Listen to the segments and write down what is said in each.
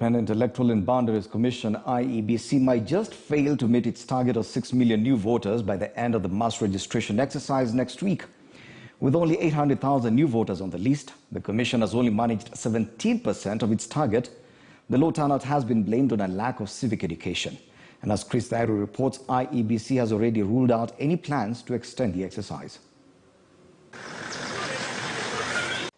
Independent Electoral and Boundaries Commission IEBC might just fail to meet its target of 6 million new voters by the end of the mass registration exercise next week. With only 800,000 new voters on the list, the Commission has only managed 17% of its target. The low turnout has been blamed on a lack of civic education. And as Chris Dairu reports, IEBC has already ruled out any plans to extend the exercise.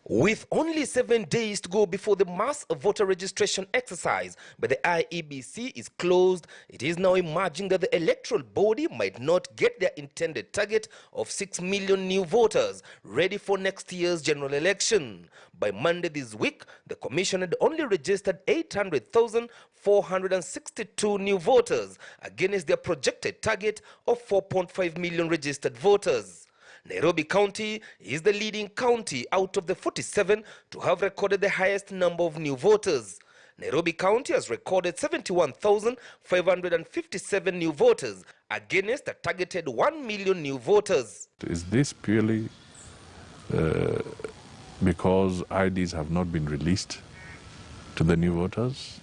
With only 7 days to go before the mass voter registration exercise by the IEBC is closed, it is now emerging that the electoral body might not get their intended target of 6 million new voters ready for next year's general election. By Monday this week, the Commission had only registered 800,462 new voters against their projected target of 4.5 million registered voters. Nairobi County is the leading county out of the 47 to have recorded the highest number of new voters. Nairobi County has recorded 71,557 new voters against a targeted 1 million new voters. Is this purely because IDs have not been released to the new voters?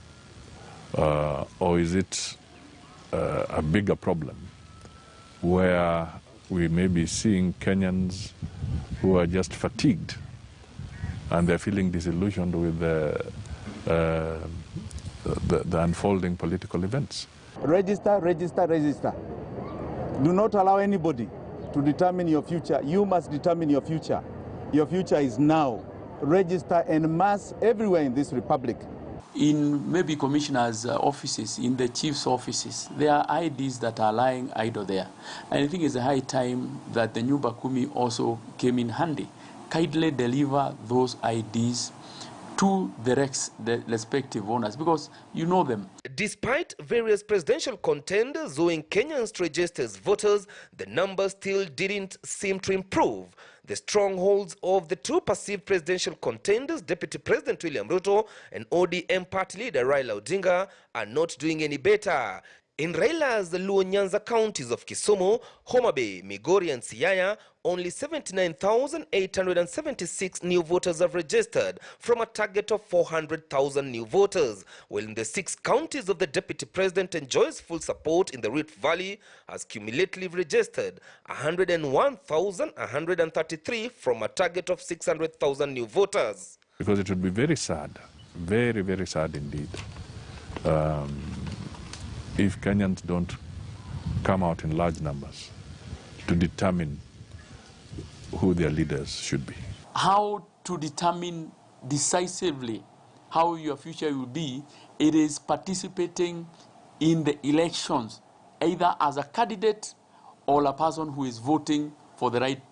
Or is it a bigger problem where we may be seeing Kenyans who are just fatigued and they're feeling disillusioned with the unfolding political events? Register, register, register. Do not allow anybody to determine your future. You must determine your future. Your future is now. Register en masse everywhere in this republic. In maybe commissioners' offices, in the chief's offices, there are IDs that are lying idle there. And I think it's a high time that the new Bakumi also came in handy. Kindly deliver those IDs to the respective owners, because you know them. Despite various presidential contenders owing Kenyans to register as voters, the numbers still didn't seem to improve. The strongholds of the two perceived presidential contenders, Deputy President William Ruto and ODM party leader Raila Odinga, are not doing any better. In Raila's Luo Nyanza counties of Kisumu, Homa Bay, Migori and Siaya, only 79,876 new voters have registered from a target of 400,000 new voters, while in the 6 counties of the Deputy President enjoys full support in the Rift Valley, has cumulatively registered 101,133 from a target of 600,000 new voters. Because it would be very sad, very, very sad indeed, if Kenyans don't come out in large numbers to determine who their leaders should be. How to determine decisively how your future will be, it is participating in the elections, either as a candidate or a person who is voting for the right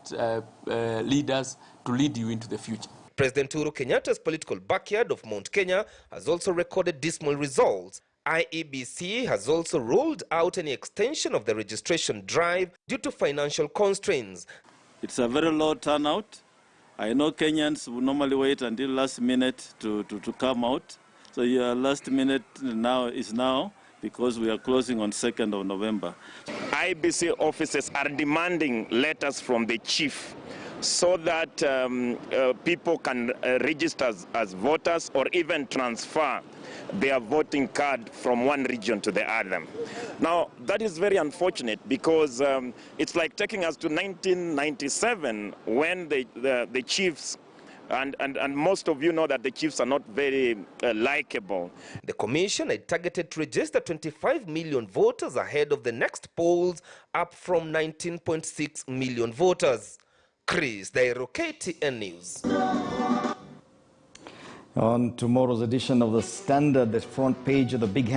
leaders to lead you into the future. President Uhuru Kenyatta's political backyard of Mount Kenya has also recorded dismal results. IEBC has also ruled out any extension of the registration drive due to financial constraints. It's a very low turnout. I know Kenyans will normally wait until last minute to come out. So your last minute now is now, because we are closing on 2nd of November. IEBC officers are demanding letters from the chief so that people can register as voters or even transfer their voting card from one region to the other. Now, that is very unfortunate, because it's like taking us to 1997 when the chiefs, and most of you know that the chiefs are not very likable. The commission had targeted to register 25 million voters ahead of the next polls, up from 19.6 million voters. Chris Dairu, KTN News. On tomorrow's edition of The Standard, the front page of the big headline.